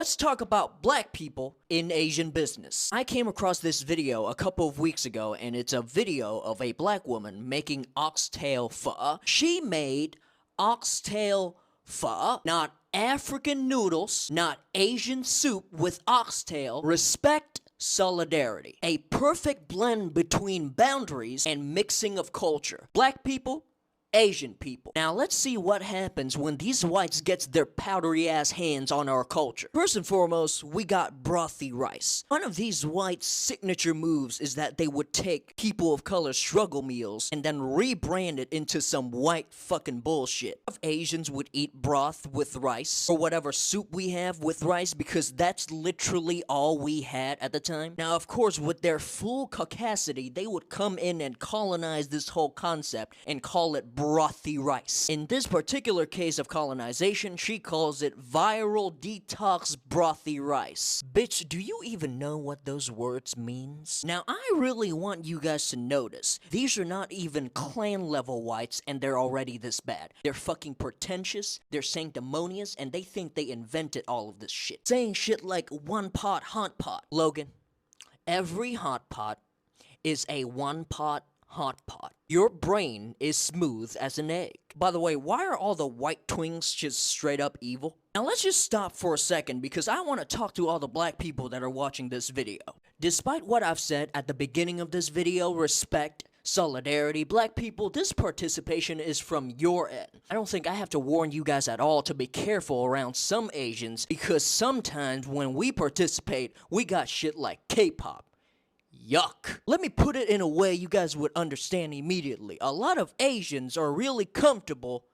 Let's talk about black people in Asian business. I came across this video a couple of weeks ago, and it's a video of a black woman making oxtail pho. She made oxtail pho, not African noodles, not Asian soup with oxtail. Respect, solidarity. A perfect blend between boundaries and mixing of culture. Black people, Asian people. Now let's see what happens when these whites gets their powdery ass hands on our culture. First and foremost, we got brothy rice. One of these whites' signature moves is that they would take people of color struggle meals and then rebrand it into some white fucking bullshit. Of Asians would eat broth with rice or whatever soup we have with rice because that's literally all we had at the time. Now of course with their full caucasity, they would come in and colonize this whole concept and call it brothy rice. In this particular case of colonization, she calls it viral detox brothy rice. Bitch, do you even know what those words means? Now, I really want you guys to notice, these are not even clan level whites and they're already this bad. They're fucking pretentious, they're sanctimonious, and they think they invented all of this shit. Saying shit like one pot, hot pot. Logan, every hot pot is a one pot hot pot. Your brain is smooth as an egg. By the way, why are all the white twinks just straight up evil? Now let's just stop for a second because I want to talk to all the black people that are watching this video. Despite what I've said at the beginning of this video, respect, solidarity, black people, this participation is from your end. I don't think I have to warn you guys at all to be careful around some Asians because sometimes when we participate, we got shit like K-pop. Yuck. Let me put it in a way you guys would understand immediately. A lot of Asians are really comfortable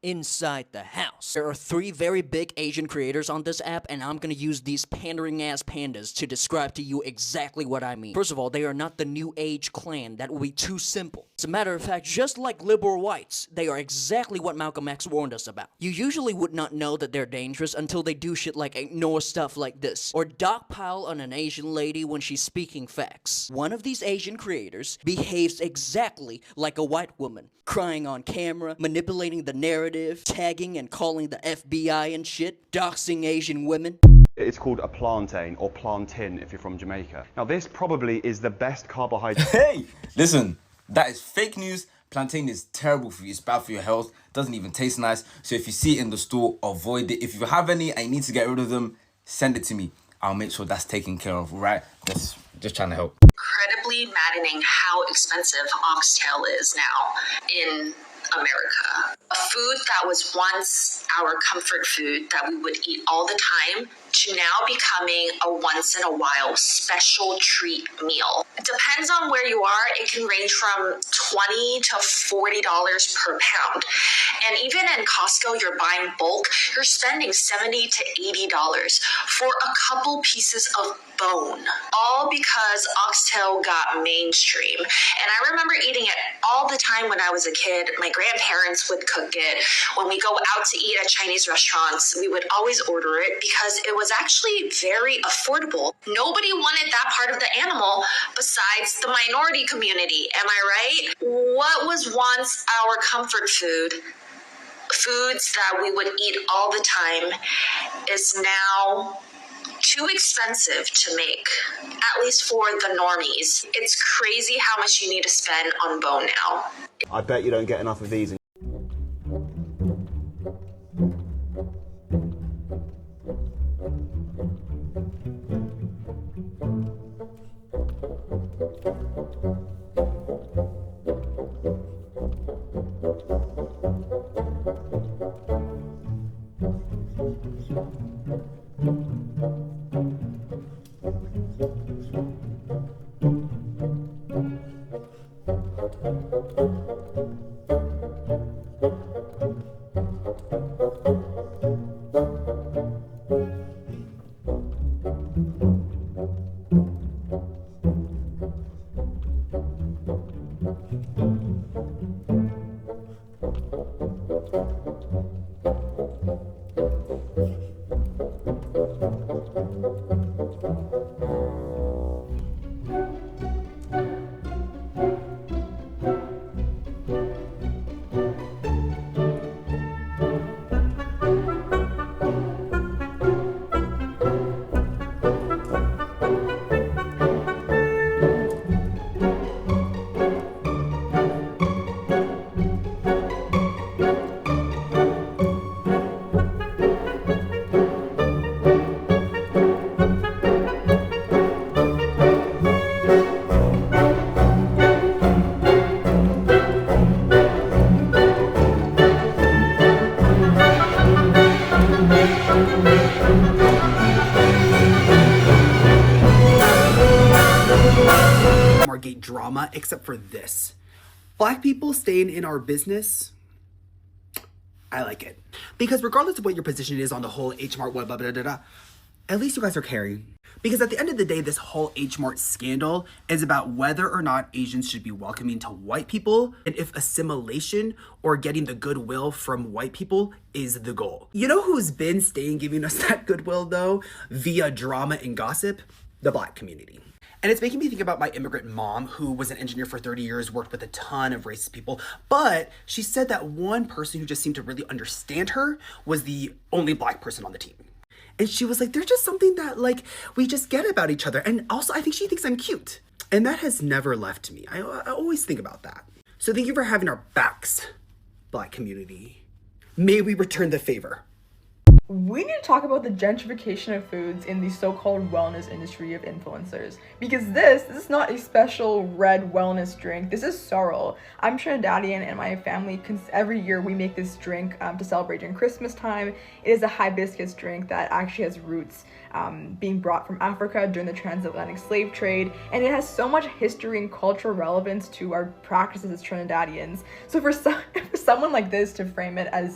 inside the house. There are 3 very big Asian creators on this app, and I'm gonna use these pandering ass pandas to describe to you exactly what I mean. First of all, they are not the new age clan. That would be too simple. As a matter of fact, just like liberal whites, they are exactly what Malcolm X warned us about. You usually would not know that they're dangerous until they do shit like ignore stuff like this, or dogpile on an Asian lady when she's speaking facts. One of these Asian creators behaves exactly like a white woman, crying on camera, manipulating the narrative, tagging and calling the FBI and shit, doxing Asian women. It's called a plantain, or plantain if you're from Jamaica. Now this probably is the best carbohydrate. Hey, listen, that is fake news. Plantain is terrible for you, it's bad for your health, doesn't even taste nice. So if you see it in the store, avoid it. If you have any and you need to get rid of them, send it to me. I'll make sure that's taken care of, right? Just trying to help. Incredibly maddening how expensive oxtail is now in America. A food that was once our comfort food that we would eat all the time to now becoming a once in a while special treat meal. It depends on where you are. It can range from $20 to $40 per pound. And even in Costco, you're buying bulk, you're spending $70 to $80 for a couple pieces of bone, all because oxtail got mainstream. And I remember eating it all the time when I was a kid. My grandparents would cook it. When we go out to eat at Chinese restaurants, we would always order it because it was actually very affordable. Nobody wanted that part of the animal besides the minority community. Am I right? What was once our comfort food, foods that we would eat all the time, is now too expensive to make, at least for the normies. It's crazy how much you need to spend on bone now. I bet you don't get enough of these. Gate drama, except for this. Black people staying in our business, I like it. Because regardless of what your position is on the whole H Mart, blah, blah, blah, blah, blah, at least you guys are caring. Because at the end of the day, this whole H Mart scandal is about whether or not Asians should be welcoming to white people, and if assimilation or getting the goodwill from white people is the goal. You know who's been staying giving us that goodwill though, via drama and gossip? The Black community. And it's making me think about my immigrant mom, who was an engineer for 30 years, worked with a ton of racist people. But she said that one person who just seemed to really understand her was the only Black person on the team. And she was like, there's just something that like we just get about each other. And also, I think she thinks I'm cute. And that has never left me. I always think about that. So thank you for having our backs, Black community. May we return the favor. We need to talk about the gentrification of foods in the so-called wellness industry of influencers. Because this is not a special red wellness drink. This is sorrel. I'm Trinidadian and my family, every year we make this drink to celebrate during Christmas time. It is a hibiscus drink that actually has roots being brought from Africa during the transatlantic slave trade. And it has so much history and cultural relevance to our practices as Trinidadians. So for someone like this to frame it as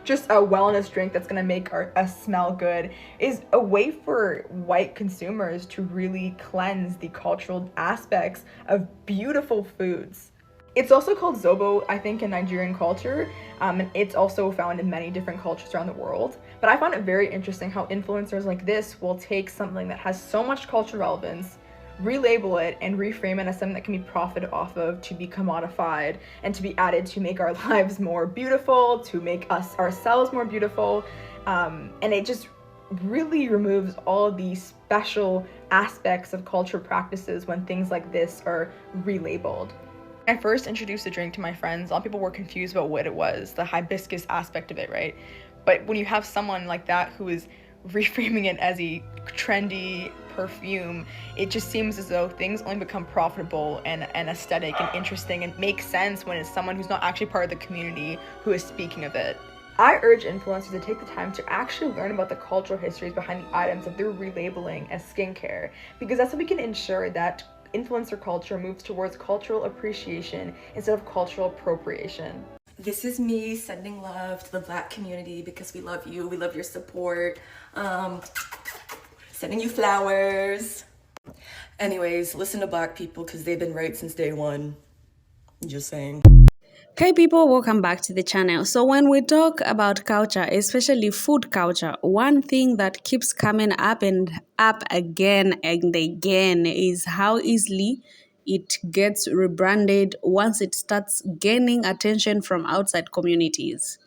just a wellness drink that's gonna make us smell good is a way for white consumers to really cleanse the cultural aspects of beautiful foods. It's also called Zobo, I think, in Nigerian culture, and it's also found in many different cultures around the world. But I found it very interesting how influencers like this will take something that has so much cultural relevance, relabel it, and reframe it as something that can be profited off of, to be commodified, and to be added to make our lives more beautiful, to make us ourselves more beautiful. And it just really removes all of these special aspects of cultural practices when things like this are relabeled. When I first introduced the drink to my friends, a lot of people were confused about what it was, the hibiscus aspect of it, right? But when you have someone like that who is reframing it as a trendy perfume, it just seems as though things only become profitable and aesthetic and interesting and make sense when it's someone who's not actually part of the community who is speaking of it. I urge influencers to take the time to actually learn about the cultural histories behind the items that they're relabeling as skincare, because that's how we can ensure that influencer culture moves towards cultural appreciation instead of cultural appropriation. This is me sending love to the Black community because we love you, we love your support. Sending you flowers. Anyways, listen to Black people because they've been right since day one. Just saying. Hey people, welcome back to the channel. So when we talk about culture, especially food culture, one thing that keeps coming up and up again and again is how easily it gets rebranded once it starts gaining attention from outside communities.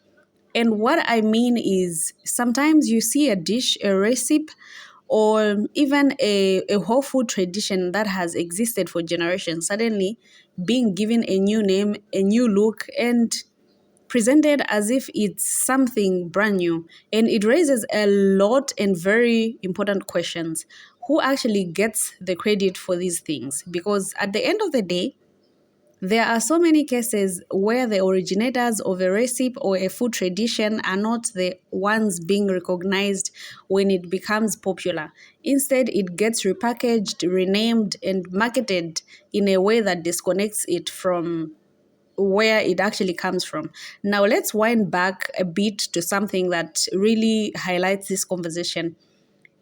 And what I mean is sometimes you see a dish, a recipe, or even a whole food tradition that has existed for generations suddenly being given a new name, a new look, and presented as if it's something brand new. And it raises a lot and very important questions. Who actually gets the credit for these things? Because at the end of the day, there are so many cases where the originators of a recipe or a food tradition are not the ones being recognized when it becomes popular. Instead, it gets repackaged, renamed, and marketed in a way that disconnects it from where it actually comes from. Now, let's wind back a bit to something that really highlights this conversation.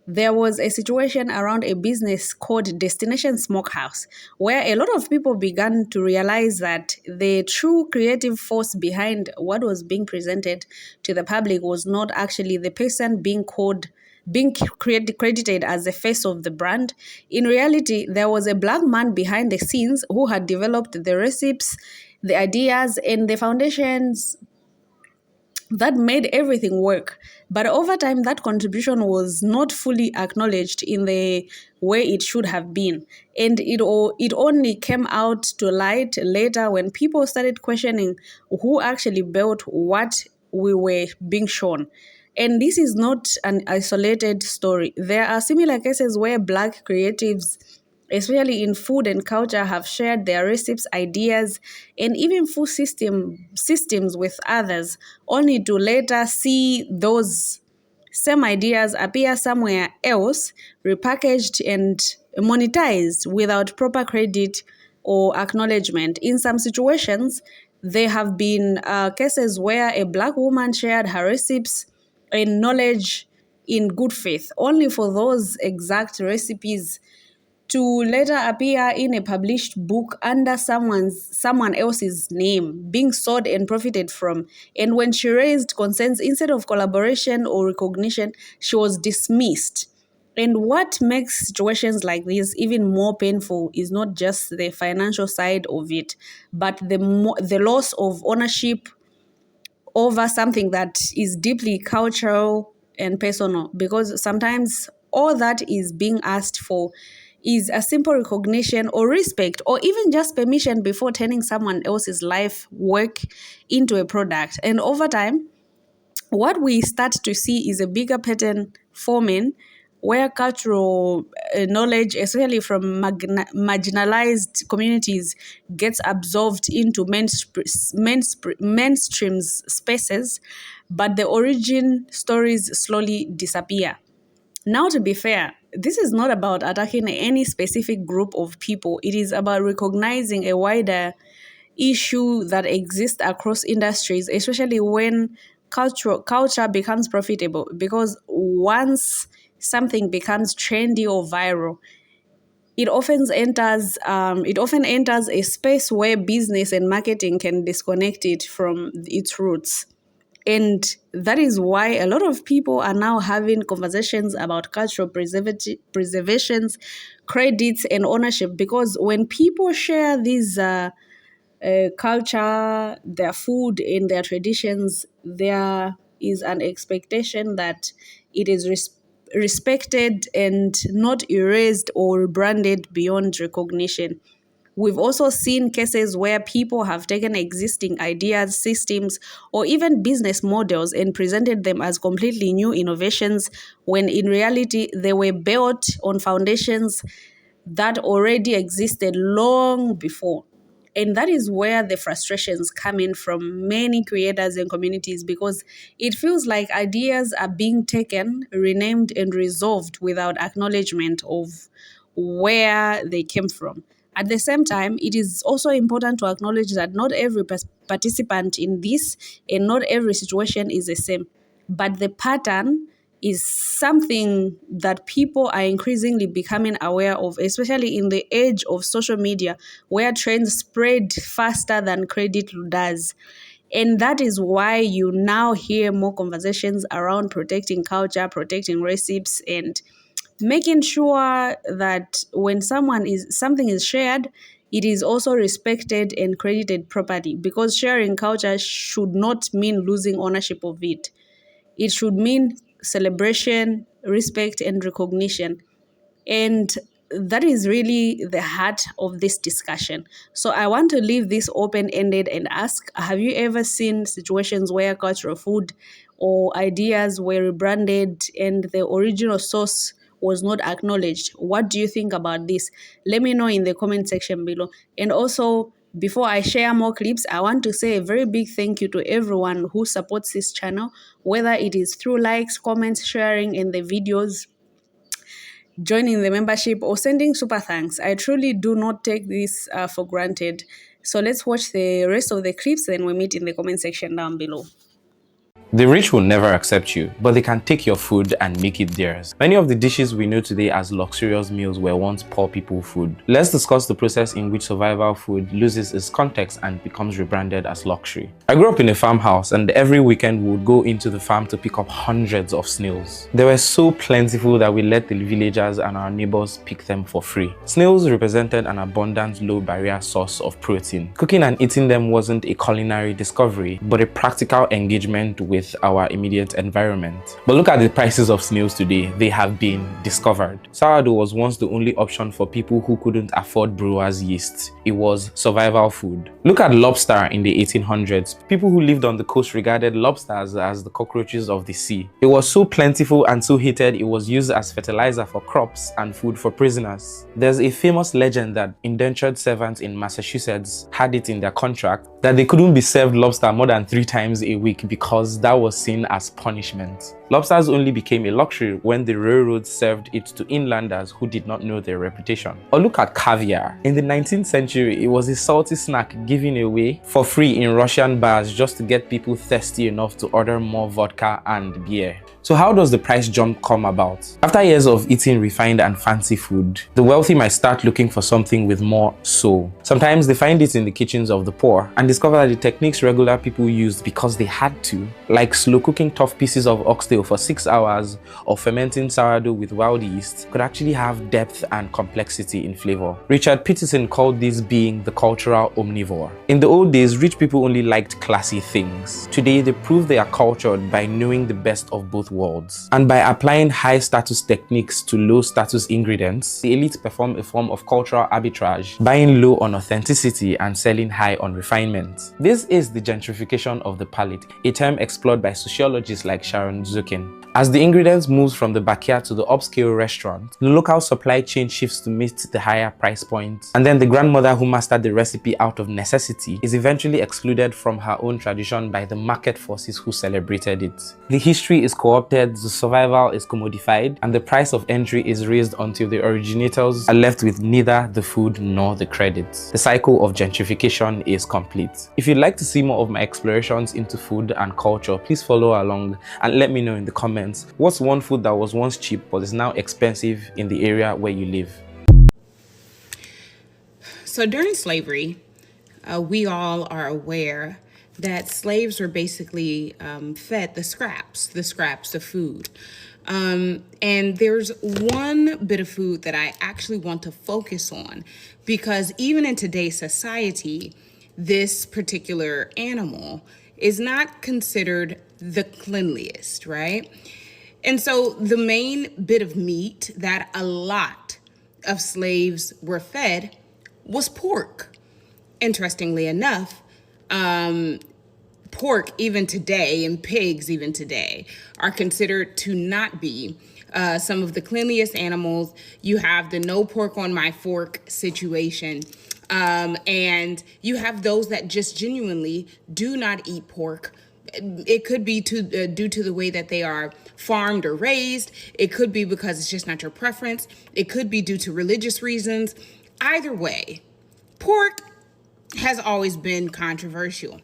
There was a situation around a business called Destination Smokehouse, where a lot of people began to realize that the true creative force behind what was being presented to the public was not actually the person being credited as the face of the brand. In reality, there was a Black man behind the scenes who had developed the recipes, the ideas, and the foundations that made everything work. But over time, that contribution was not fully acknowledged in the way it should have been. And it only came out to light later when people started questioning who actually built what we were being shown. And this is not an isolated story. There are similar cases where Black creatives, especially in food and culture, have shared their recipes, ideas, and even food systems with others, only to later see those same ideas appear somewhere else, repackaged and monetized without proper credit or acknowledgement. In some situations, there have been cases where a Black woman shared her recipes and knowledge in good faith, only for those exact recipes to later appear in a published book under someone else's name, being sold and profited from. And when she raised concerns, instead of collaboration or recognition, she was dismissed. And what makes situations like this even more painful is not just the financial side of it, but the loss of ownership over something that is deeply cultural and personal, because sometimes all that is being asked for is a simple recognition or respect or even just permission before turning someone else's life work into a product. And over time, what we start to see is a bigger pattern forming where cultural knowledge, especially from marginalized communities, gets absorbed into mainstream spaces, but the origin stories slowly disappear. Now, to be fair, this is not about attacking any specific group of people. It is about recognizing a wider issue that exists across industries, especially when culture becomes profitable. Because once something becomes trendy or viral, it often enters a space where business and marketing can disconnect it from its roots. And that is why a lot of people are now having conversations about cultural preservations, credits, and ownership. Because when people share these culture, their food, and their traditions, there is an expectation that it is respected and not erased or rebranded beyond recognition. We've also seen cases where people have taken existing ideas, systems, or even business models and presented them as completely new innovations when in reality they were built on foundations that already existed long before. And that is where the frustrations come in from many creators and communities, because it feels like ideas are being taken, renamed, and resolved without acknowledgement of where they came from. At the same time, it is also important to acknowledge that not every participant in this and not every situation is the same. But the pattern is something that people are increasingly becoming aware of, especially in the age of social media, where trends spread faster than credit does. And that is why you now hear more conversations around protecting culture, protecting recipes, and making sure that when something is shared, it is also respected and credited properly. Because sharing culture should not mean losing ownership of it. It should mean celebration, respect, and recognition. And that is really the heart of this discussion. So I want to leave this open-ended and ask, have you ever seen situations where cultural food or ideas were rebranded and the original source was not acknowledged? What do you think about this? Let me know in the comment section below. And also, before I share more clips, I want to say a very big thank you to everyone who supports this channel, whether it is through likes, comments, sharing in the videos, joining the membership, or sending super thanks. I truly do not take this for granted. So let's watch the rest of the clips, then we meet in the comment section down below. The rich will never accept you, but they can take your food and make it theirs. Many of the dishes we know today as luxurious meals were once poor people food. Let's discuss the process in which survival food loses its context and becomes rebranded as luxury. I grew up in a farmhouse, and every weekend we would go into the farm to pick up hundreds of snails. They were so plentiful that we let the villagers and our neighbors pick them for free. Snails represented an abundant, low-barrier source of protein. Cooking and eating them wasn't a culinary discovery, but a practical engagement with our immediate environment. But look at the prices of snails today. They have been discovered. Sourdough was once the only option for people who couldn't afford brewer's yeast. It was survival food. Look at lobster in the 1800s. People who lived on the coast regarded lobsters as the cockroaches of the sea. It was so plentiful and so hated, it was used as fertilizer for crops and food for prisoners. There's a famous legend that indentured servants in Massachusetts had it in their contract that they couldn't be served lobster more than 3 times a week because that was seen as punishment. Lobsters only became a luxury when the railroad served it to inlanders who did not know their reputation. Or look at caviar. In the 19th century, it was a salty snack given away for free in Russian bars just to get people thirsty enough to order more vodka and beer. So how does the price jump come about? After years of eating refined and fancy food, the wealthy might start looking for something with more soul. Sometimes they find it in the kitchens of the poor and discover that the techniques regular people used because they had to, like slow cooking tough pieces of oxtail for 6 hours or fermenting sourdough with wild yeast, could actually have depth and complexity in flavor. Richard Peterson called this being the cultural omnivore. In the old days, rich people only liked classy things. Today, they prove they are cultured by knowing the best of both worlds. And by applying high status techniques to low status ingredients, the elite perform a form of cultural arbitrage, buying low on authenticity and selling high on refinement. This is the gentrification of the palate, a term explored by sociologists like Sharon Zukin. As the ingredients moves from the backyard to the upscale restaurant, the local supply chain shifts to meet the higher price point, and then the grandmother who mastered the recipe out of necessity is eventually excluded from her own tradition by the market forces who celebrated it. The history is co-opted, the survival is commodified, and the price of entry is raised until the originators are left with neither the food nor the credits. The cycle of gentrification is complete. If you'd like to see more of my explorations into food and culture, please follow along and let me know in the comments what's one food that was once cheap but is now expensive in the area where you live. So during slavery, we all are aware that slaves were basically fed the scraps of food. And there's one bit of food that I actually want to focus on, because even in today's society, this particular animal is not considered the cleanliest, right? And so the main bit of meat that a lot of slaves were fed was pork. Interestingly enough, pork even today and pigs even today are considered to not be some of the cleanliest animals. You have the no pork on my fork situation. And you have those that just genuinely do not eat pork. It could be due to the way that they are farmed or raised. It could be because it's just not your preference. It could be due to religious reasons. Either way, pork has always been controversial.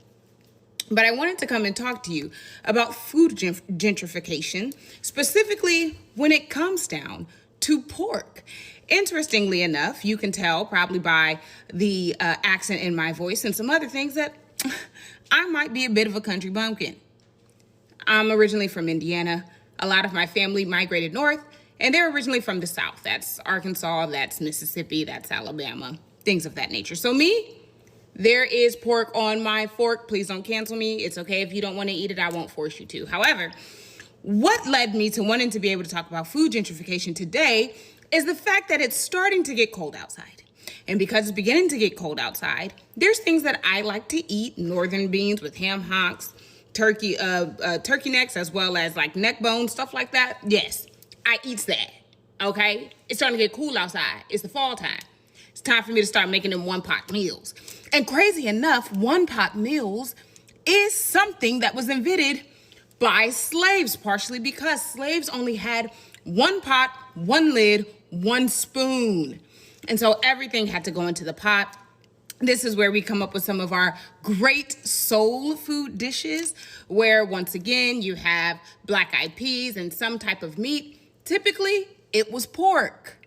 But I wanted to come and talk to you about food gentrification, specifically when it comes down to pork. Interestingly enough, you can tell probably by the accent in my voice and some other things that I might be a bit of a country bumpkin. I'm originally from Indiana. A lot of my family migrated north, and they're originally from the South. That's Arkansas, that's Mississippi, that's Alabama, things of that nature. So me, there is pork on my fork. Please don't cancel me. It's okay if you don't want to eat it. I won't force you to. However, what led me to wanting to be able to talk about food gentrification today is the fact that it's starting to get cold outside. And because it's beginning to get cold outside, there's things that I like to eat, northern beans with ham hocks, turkey necks, as well as like neck bones, stuff like that. Yes, I eats that, okay? It's starting to get cool outside. It's the fall time. It's time for me to start making them one-pot meals. And crazy enough, one-pot meals is something that was invented by slaves, partially because slaves only had one pot, one lid, one spoon. And so everything had to go into the pot. This is where we come up with some of our great soul food dishes, where once again, you have black-eyed peas and some type of meat. Typically, it was pork.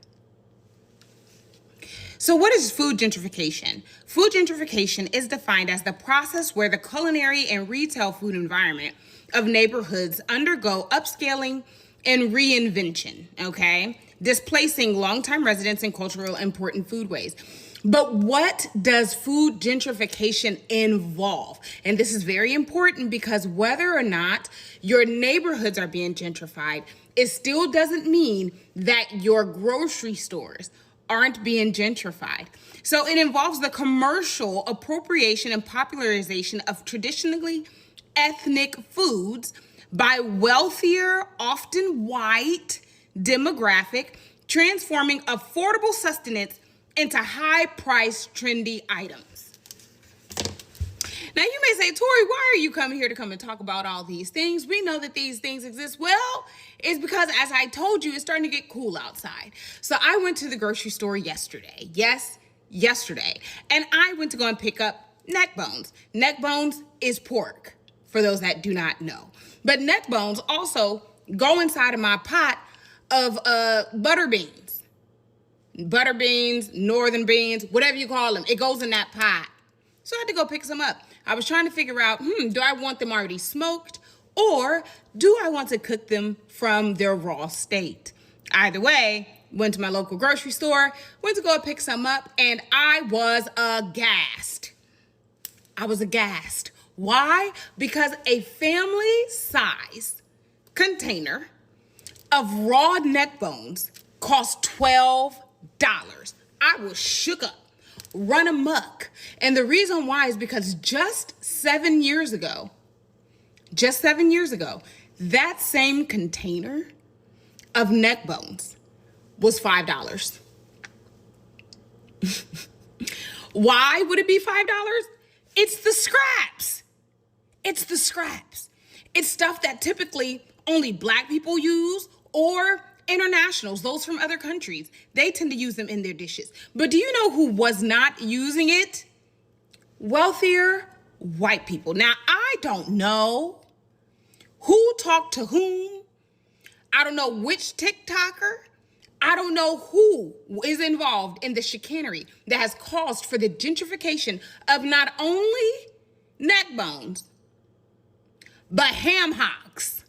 So what is food gentrification? Food gentrification is defined as the process where the culinary and retail food environment of neighborhoods undergo upscaling and reinvention, okay? Displacing longtime residents and cultural important foodways. But what does food gentrification involve? And this is very important because whether or not your neighborhoods are being gentrified, it still doesn't mean that your grocery stores aren't being gentrified. So it involves the commercial appropriation and popularization of traditionally ethnic foods by wealthier, often white demographic, transforming affordable sustenance into high-priced, trendy items. Now you may say, Tori, why are you coming here to come and talk about all these things? We know that these things exist. Well, it's because, as I told you, it's starting to get cool outside. So I went to the grocery store yesterday. Yes, yesterday. And I went to go and pick up neck bones. Neck bones is pork, for those that do not know. But neck bones also go inside of my pot of butter beans. Butter beans, northern beans, whatever you call them. It goes in that pot. So I had to go pick some up. I was trying to figure out, do I want them already smoked, or do I want to cook them from their raw state? Either way, went to my local grocery store, went to go pick some up, and I was aghast. Why? Because a family size container of raw neck bones cost $12. I was shook up, run amok. And the reason why is because just 7 years ago, that same container of neck bones was $5. Why would it be $5? It's the scraps. It's stuff that typically only Black people use, or internationals, those from other countries. They tend to use them in their dishes. But do you know who was not using it? Wealthier white people. Now, I don't know who talked to whom. I don't know which TikToker. I don't know who is involved in the chicanery that has caused for the gentrification of not only neck bones, but ham hocks.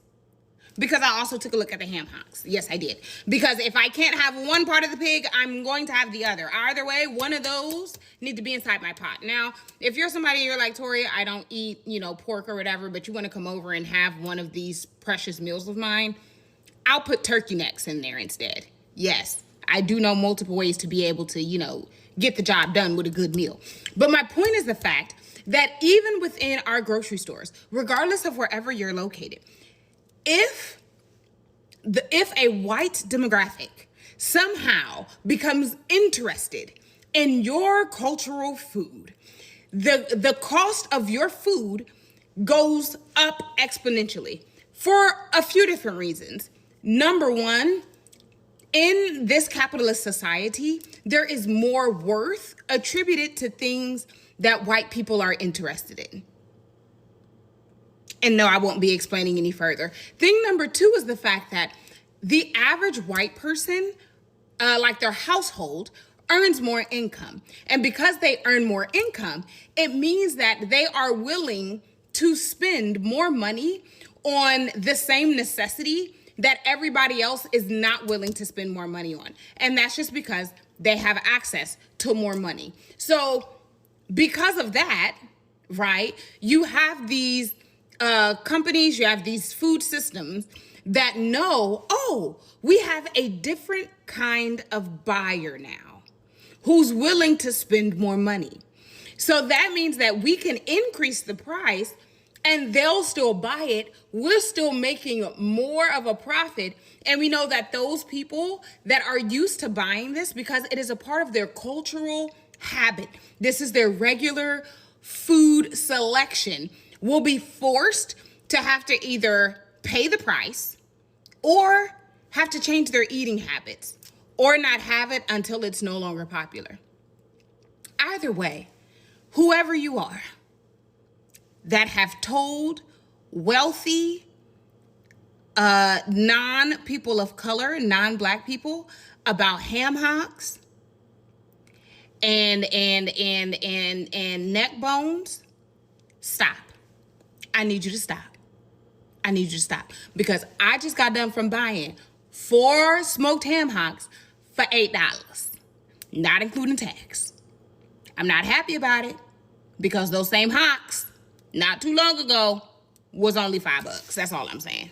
Because I also took a look at the ham hocks. Yes, I did. Because if I can't have one part of the pig, I'm going to have the other. Either way, one of those need to be inside my pot. Now, if you're somebody, you're like, Tori, I don't eat, pork or whatever, but you want to come over and have one of these precious meals of mine, I'll put turkey necks in there instead. Yes, I do know multiple ways to be able to, get the job done with a good meal. But my point is the fact that even within our grocery stores, regardless of wherever you're located, if a white demographic somehow becomes interested in your cultural food, the cost of your food goes up exponentially for a few different reasons. Number one, in this capitalist society, there is more worth attributed to things that white people are interested in. And no, I won't be explaining any further. Thing number two is the fact that the average white person, like their household, earns more income. And because they earn more income, it means that they are willing to spend more money on the same necessity that everybody else is not willing to spend more money on. And that's just because they have access to more money. So because of that, right, you have these companies, you have these food systems that know, we have a different kind of buyer now who's willing to spend more money. So that means that we can increase the price and they'll still buy it. We're still making more of a profit. And we know that those people that are used to buying this, because it is a part of their cultural habit, this is their regular food selection, will be forced to have to either pay the price or have to change their eating habits or not have it until it's no longer popular. Either way, whoever you are that have told wealthy, non-people of color, non-Black people about ham hocks and neck bones, stop. I need you to stop. Because I just got done from buying 4 smoked ham hocks for $8, not including tax. I'm not happy about it because those same hocks, not too long ago, was only $5. That's all I'm saying.